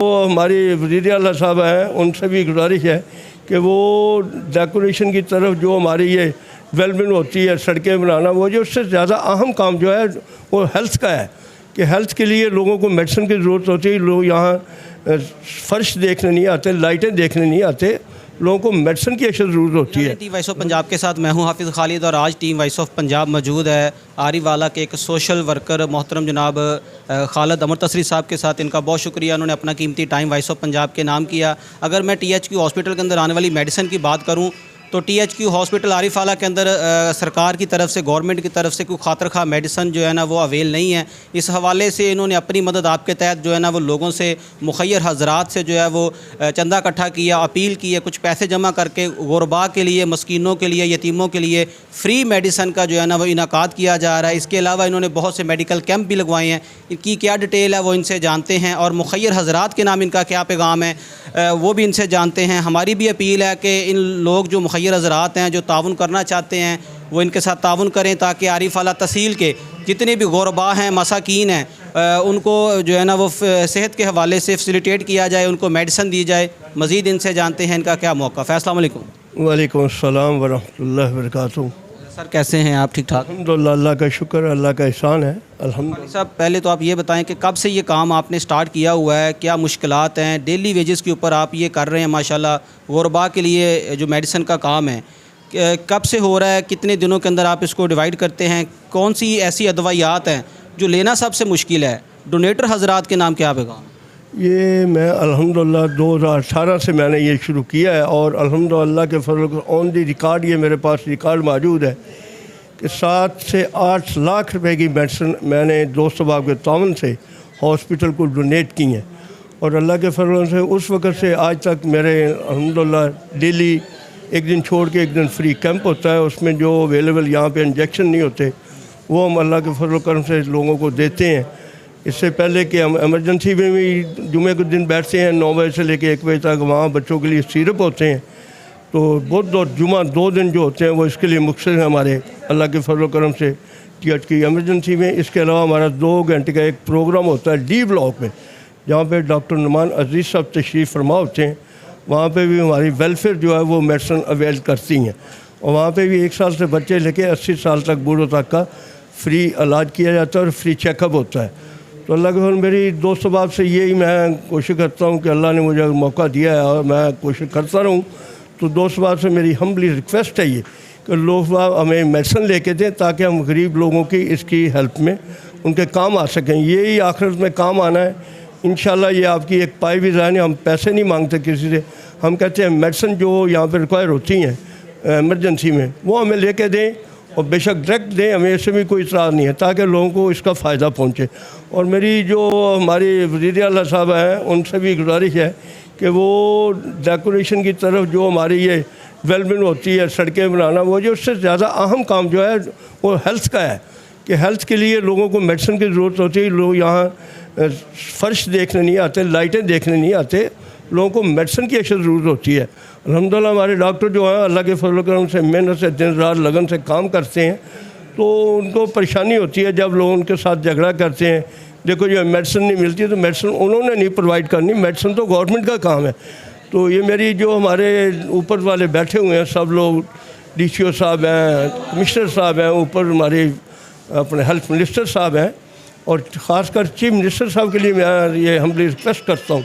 वो हमारी वज़ीर आला साहब हैं, उनसे भी गुजारिश है कि वो डेकोरेशन की तरफ जो हमारी ये डेवलपमेंट होती है, सड़कें बनाना, वो जो उससे ज़्यादा अहम काम जो है वो हेल्थ का है कि हेल्थ के लिए लोगों को मेडिसिन की ज़रूरत होती है। लोग यहाँ फर्श देखने नहीं आते, लाइटें देखने नहीं आते, लोगों को मेडिसिन की अक्सर ज़रूरत होती है। टीम वॉइस ऑफ पंजाब के साथ मैं हूं हाफिज़ खालिद और आज टीम वॉइस ऑफ पंजाब मौजूद है आरीवाला के एक सोशल वर्कर मोहतरम जनाब खालिद अमर तसरी साहब के साथ। इनका बहुत शुक्रिया, उन्होंने अपना कीमती टाइम वॉइस ऑफ पंजाब के नाम किया। अगर मैं THQ हॉस्पिटल के अंदर आने वाली मेडिसिन की बात करूँ तो THQ हॉस्पिटल आरीवाला के अंदर सरकार की तरफ से, गवर्नमेंट की तरफ से कोई खातर खा मेडिसन जो है ना वो अवेल नहीं है। इस हवाले से इन्होंने अपनी मदद आपके तहत जो है ना वो लोगों से, मुखैर हजरात से जो है वो चंदा इकट्ठा किया, अपील की है, कुछ पैसे जमा करके गुरबा के लिए, मस्कीनों के लिए, यतीमों के लिए फ्री मेडिसन का जो है ना वो इनाकाद किया जा रहा है। इसके अलावा इन्होंने बहुत से मेडिकल कैंप भी लगवाए हैं। इनकी क्या डिटेल है वो इनसे जानते हैं और मुखैर हजरात के नाम इनका क्या पैगाम है वो भी इनसे जानते हैं। हमारी भी अपील है कि इन लोग जो मुखैर हजरात हैं जो ताउन करना चाहते हैं वो इनके साथ ताउन करें ताकि आरीवाला तहसील के जितने भी गुरबा हैं, मसाकीन हैं, उनको जो है ना वो सेहत के हवाले से फैसिलिटेट किया जाए, उनको मेडिसिन दी जाए। मज़ीद इनसे जानते हैं इनका क्या मौक़िफ़ है। अस्सलाम वालेकुम। वालेकुम अस्सलाम वरहमतुल्लाहि वबरकातुहू। सर कैसे हैं आप? ठीक ठाक? अल्हम्दुलिल्लाह, अल्लाह का शुक्र, अल्लाह का एहसान है अल्हम्दुलिल्लाह। साहब पहले तो आप ये बताएं कि कब से ये काम आपने स्टार्ट किया हुआ है, क्या मुश्किलात हैं? डेली वेजेस के ऊपर आप ये कर रहे हैं माशाल्लाह, गुरबा के लिए जो मेडिसिन का काम है कब से हो रहा है, कितने दिनों के अंदर आप इसको डिवाइड करते हैं, कौन सी ऐसी अदवायात हैं जो लेना सबसे मुश्किल है? डोनेटर हजरात के नाम क्या पैगाम? ये मैं अल्हम्दुलिल्लाह 2018 से मैंने ये शुरू किया है और अल्हम्दुलिल्लाह के फजल ऑन दी रिकॉर्ड, ये मेरे पास रिकॉर्ड मौजूद है कि 7 से 8 लाख रुपए की मेडिसिन मैंने दोस्त बाब के तावन से हॉस्पिटल को डोनेट की हैं और अल्लाह के फजल से उस वक़्त से आज तक मेरे अल्हम्दुलिल्लाह डेली एक दिन छोड़ के एक दिन फ्री कैंप होता है। उसमें जो अवेलेबल यहाँ पे इंजेक्शन नहीं होते वो हम अल्लाह के फजल करम से लोगों को देते हैं। इससे पहले कि हम एमरजेंसी में भी जुमे के दिन बैठते हैं 9 बजे से लेकर 1 बजे तक, वहाँ बच्चों के लिए सिरप होते हैं। तो बुध और जुमा 2 दिन जो होते हैं वो इसके लिए मुख्तसर है हमारे अल्लाह के फजल करम से THQ एमरजेंसी में। इसके अलावा हमारा 2 घंटे का एक प्रोग्राम होता है D ब्लॉक में, जहाँ पे डॉक्टर नुमान अजीज़ साहब तशरीफ़ फरमा होते हैं। वहाँ पे भी हमारी वेलफेयर जो है वो मेडिसिन अवेल करती हैं और वहाँ पे भी 1 साल से बच्चे लेके 80 साल तक बूढ़ों तक का फ्री इलाज किया जाता है और फ्री चेकअप होता है। तो अल्लाह के फजल मेरी दोस्त बाब से यही मैं कोशिश करता हूँ कि अल्लाह ने मुझे मौका दिया है और मैं कोशिश करता रहूँ। तो दोस्त बाब से मेरी हम्बली रिक्वेस्ट है ये कि लोग बाब हमें मेडिसिन लेके दें ताकि हम गरीब लोगों की इसकी हेल्प में उनके काम आ सकें। यही आखिरत में काम आना है इंशाल्लाह। ये आपकी एक पाई भी जाने, हम पैसे नहीं मांगते किसी से, हम कहते हैं मेडिसिन जो यहाँ पर रिक्वायर होती हैं एमरजेंसी में वो हमें लेके दें और बेशक डायरेक्ट दें, हमें इससे भी कोई इतराज़ नहीं है ताकि लोगों को इसका फ़ायदा पहुँचे। और मेरी जो हमारी वज़ीर आला साहब हैं उनसे भी गुजारिश है कि वो डेकोरेशन की तरफ जो हमारी ये डेवलपमेंट होती है, सड़कें बनाना, वो जो उससे ज़्यादा अहम काम जो है वो हेल्थ का है कि हेल्थ के लिए लोगों को मेडिसिन की ज़रूरत होती है। लोग यहाँ फर्श देखने नहीं आते, लाइटें देखने नहीं आते, लोगों को मेडिसिन की अक्सर ज़रूरत होती है। अल्हम्दुलिल्लाह हमारे डॉक्टर जो हैं अल्लाह के फजल करम से मेहनत से दिन रात लगन से काम करते हैं। तो उनको परेशानी होती है जब लोग उनके साथ झगड़ा करते हैं, देखो जो मेडिसिन नहीं मिलती तो मेडिसिन उन्होंने नहीं प्रोवाइड करनी, मेडिसिन तो गवर्नमेंट का काम है। तो ये मेरी जो हमारे ऊपर वाले बैठे हुए हैं सब लोग, DCO साहब हैं, कमिश्नर साहब हैं, ऊपर हमारे अपने हेल्थ मिनिस्टर साहब हैं और ख़ासकर चीफ मिनिस्टर साहब के लिए मैं ये हम्बली रिक्वेस्ट करता हूँ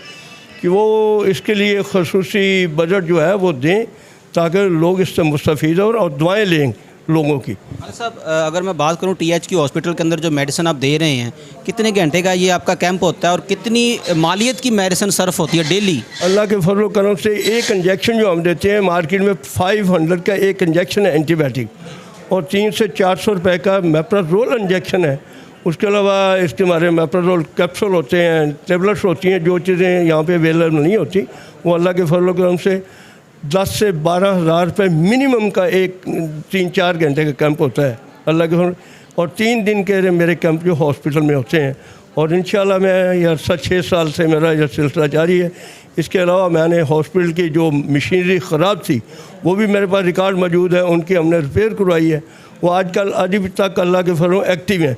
कि वो इसके लिए खसूसी बजट जो है वो दें ताकि लोग इससे मुस्तफ़ीद हों और दुआएं लें लोगों की। साहब अगर मैं बात करूं THQ हॉस्पिटल के अंदर जो मेडिसिन आप दे रहे हैं, कितने घंटे का ये आपका कैंप होता है और कितनी मालियत की मेडिसिन सर्फ होती है डेली? अल्लाह के फजल करम से एक इंजेक्शन जो हम देते हैं मार्केट में 500 का एक इंजेक्शन है एंटीबायोटिक और 300 से 400 रुपये का मेप्राजोल इंजेक्शन है। उसके अलावा इसके हमारे मेप्राजोल कैप्सूल होते हैं, टेबलेट्स होती हैं, जो चीज़ें यहाँ पे अवेलेबल नहीं होती वो अल्लाह के फजल करम से 10 से 12 हज़ार रुपये मिनिमम का एक 3-4 घंटे का कैंप होता है अल्लाह के फजल। और 3 दिन के मेरे कैंप जो हॉस्पिटल में होते हैं और इंशाल्लाह मैं ये अर्सा 6 साल से मेरा यह सिलसिला जारी है। इसके अलावा मैंने हॉस्पिटल की जो मशीनरी ख़राब थी वो भी मेरे पास रिकॉर्ड मौजूद है, उनकी हमने रिपेयर करवाई है। वो आजकल अभी तक अल्लाह के फजल एक्टिव हैं।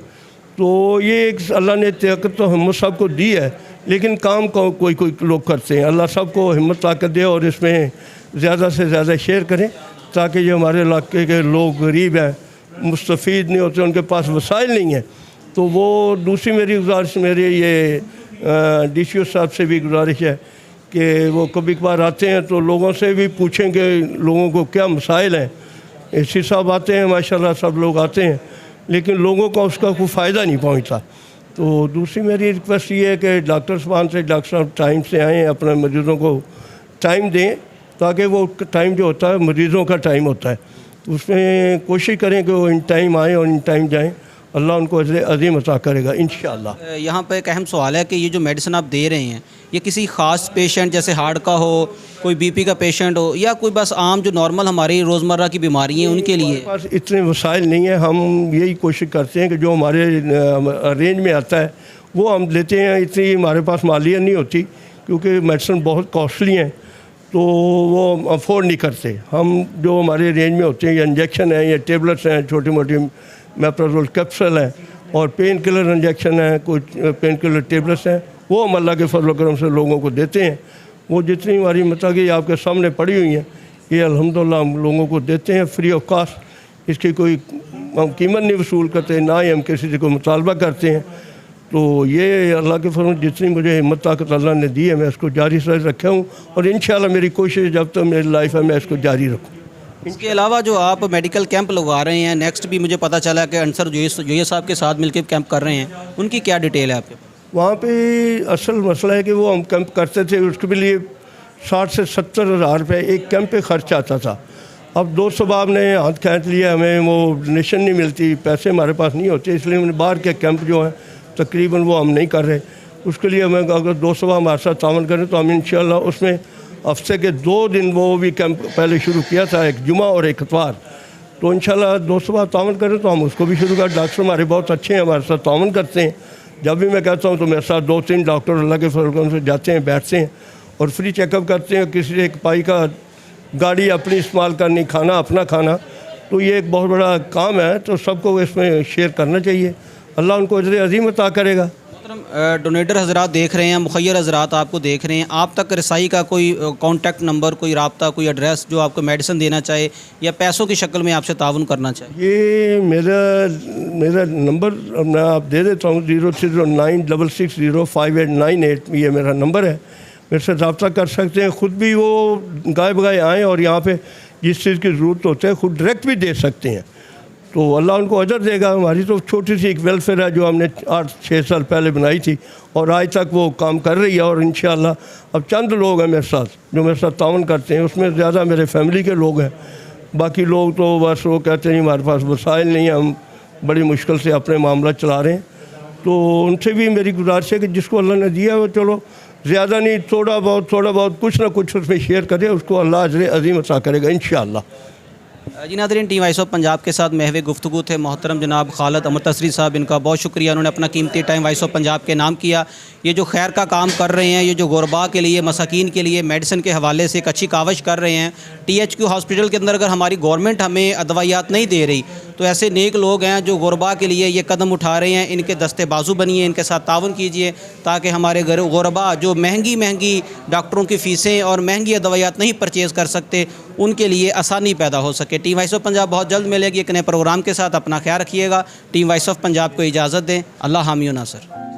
तो ये एक अल्लाह ने ताकत तो हम सबको दी है, लेकिन काम को कोई कोई लोग करते हैं। अल्लाह सबको हिम्मत ताकत दे और इसमें ज़्यादा से ज़्यादा शेयर करें ताकि जो हमारे इलाके के लोग गरीब हैं, मुस्तफ़ीद नहीं होते, उनके पास वसाइल नहीं है। तो वो दूसरी मेरी गुजारिश, मेरे ये DCO साहब से भी गुजारिश है कि वो कभी कभार आते हैं तो लोगों से भी पूछें कि लोगों को क्या मसाइल हैं। AC साहब आते हैं, माशाल्लाह सब लोग आते हैं, लेकिन लोगों को उसका कोई फ़ायदा नहीं पहुंचता। तो दूसरी मेरी रिक्वेस्ट ये है कि डॉक्टर साहब से, डॉक्टर साहब टाइम से आएँ, अपने मरीज़ों को टाइम दें ताकि वो टाइम जो होता है मरीज़ों का टाइम होता है, उसमें कोशिश करें कि वो इन टाइम आएँ और इन टाइम जाएँ। अल्लाह उनको अजर अज़ीम अता करेगा इंशाअल्लाह। यहाँ पे एक अहम सवाल है कि ये जो मेडिसिन आप दे रहे हैं ये किसी ख़ास पेशेंट जैसे हार्ट का हो, कोई BP का पेशेंट हो, या कोई बस आम जो नॉर्मल हमारी रोज़मर्रा की बीमारी हैं उनके लिए? पास इतने वसाइल नहीं है। हम यही कोशिश करते हैं कि जो हमारे रेंज में आता है वो हम लेते हैं। इतनी हमारे पास मालियत नहीं होती क्योंकि मेडिसिन बहुत कॉस्टली हैं, तो वो अफोर्ड नहीं करते। हम जो हमारे रेंज में होते हैं, या इंजेक्शन है, या टेबलेट्स हैं, छोटी मोटी मेप्राजोल कैप्सूल है, और पेन किलर इंजेक्शन है, कुछ पेन किलर टेबलेट्स हैं, वो हम अल्लाह के फजल करम से लोगों को देते हैं। वो जितनी हमारी मतलब आपके सामने पड़ी हुई हैं, ये अल्हम्दुलिल्लाह हम लोगों को देते हैं फ्री ऑफ कास्ट। इसकी कोई हम कीमत नहीं वसूल करते, ना ही हम किसी से कोई मुतालबा करते हैं। तो ये अल्लाह के फजल जितनी मुझे हिम्मत ताकत अल्लाह ने दी है, मैं इसको जारी से रखा हूँ, और इंशाअल्लाह मेरी कोशिश जब तक मेरी लाइफ है मैं इसको जारी रखूँ। इसके अलावा जो आप मेडिकल कैंप लगवा रहे हैं, नेक्स्ट भी मुझे पता चला कि अंसर जोये साहब के साथ मिलकर कैंप कर रहे हैं, उनकी क्या डिटेल है आपके? वहाँ पे असल मसला है कि वो हम कैंप करते थे, उसके लिए 60 से 70 हज़ार रुपये एक कैंप पे खर्च आता था। अब दोस्त साहब ने हाथ खींच लिया, हमें वो डोनेशन नहीं मिलती, पैसे हमारे पास नहीं होते, इसलिए हमने बाहर के कैंप जो हैं तकरीबन वो हम नहीं कर रहे। उसके लिए हमें अगर दोस्त साहब हमारे साथ तावन करें तो हम इंशाअल्लाह उसमें हफ्ते के 2 दिन वो भी कैंप पहले शुरू किया था, एक जुमा और एक इतवार। तो इंशाअल्लाह दोस्त साहब तावन करें तो हम उसको भी शुरू कर। डॉक्टर हमारे बहुत अच्छे हैं, हमारे साथ तावन करते हैं। जब भी मैं कहता हूँ तो मेरे साथ 2-3 डॉक्टर अल्लाह के फजल से जाते हैं, बैठते हैं और फ्री चेकअप करते हैं। किसी एक पाई का गाड़ी अपनी इस्तेमाल करनी, खाना अपना खाना, तो ये एक बहुत बड़ा काम है, तो सबको इसमें शेयर करना चाहिए। अल्लाह उनको अजर अज़ीम अता करेगा। डोनेटर हजरात देख रहे हैं, मुखैर हजरात आपको देख रहे हैं, आप तक रसाई का कोई कॉन्टैक्ट नंबर, कोई राब्ता, कोई एड्रेस जो आपको मेडिसिन देना चाहे या पैसों की शक्ल में आपसे ताउन करना चाहे? ये मेरा नंबर मैं आप दे देता हूँ, 030966059898 ये मेरा नंबर है। मेरे से रब्ता कर सकते हैं। ख़ुद भी वो गाय बगाए आएँ और यहाँ पे जिस चीज़ की ज़रूरत होती है ख़ुद डायरेक्ट भी दे सकते हैं, तो अल्लाह उनको अजर देगा। हमारी तो छोटी सी एक वेलफेयर है जो हमने 8-6 साल पहले बनाई थी और आज तक वो काम कर रही है। और इंशाअल्लाह अब चंद लोग हैं मेरे साथ जो मेरे साथ ताउन करते हैं, उसमें ज़्यादा मेरे फैमिली के लोग हैं। बाकी लोग तो बस वो कहते हैं हमारे पास वसाइल नहीं है, हम बड़ी मुश्किल से अपने मामला चला रहे हैं। तो उनसे भी मेरी गुजारिश है कि जिसको अल्लाह ने दिया है वो चलो ज़्यादा नहीं, थोड़ा बहुत कुछ ना कुछ उसमें शेयर करे, उसको अल्लाह अजर अज़ीम अता करेगा इंशाअल्लाह। जी नाज़रीन, टीम वॉइस ऑफ पंजाब के साथ महवे गुफ्तगू थे मोहतरम जनाब खालिद अमर तसरी साहब। इनका बहुत शुक्रिया, उन्होंने अपना कीमती टाइम वॉइस ऑफ पंजाब के नाम किया। ये जो खैर का काम कर रहे हैं, ये जो गुरबा के लिए, मसाकीन के लिए मेडिसिन के हवाले से एक अच्छी कावश कर रहे हैं। THQ हॉस्पिटल के अंदर अगर हमारी गवर्नमेंट हमें अदवायात नहीं दे रही तो ऐसे नेक लोग हैं जो गुरबा के लिए ये कदम उठा रहे हैं, इनके दस्ते बाजू बनिए, इनके साथ तावन कीजिए ताकि हमारे गुरबा जो महंगी डॉक्टरों की फ़ीसें और महंगी अदवायात नहीं परचेज़ कर सकते, उनके लिए आसानी पैदा हो सके। टीम वॉइस ऑफ पंजाब बहुत जल्द मिलेगी एक नए प्रोग्राम के साथ। अपना ख्याल रखिएगा। टीम वॉइस ऑफ पंजाब को इजाज़त दें। अल्लाह हामी नासर।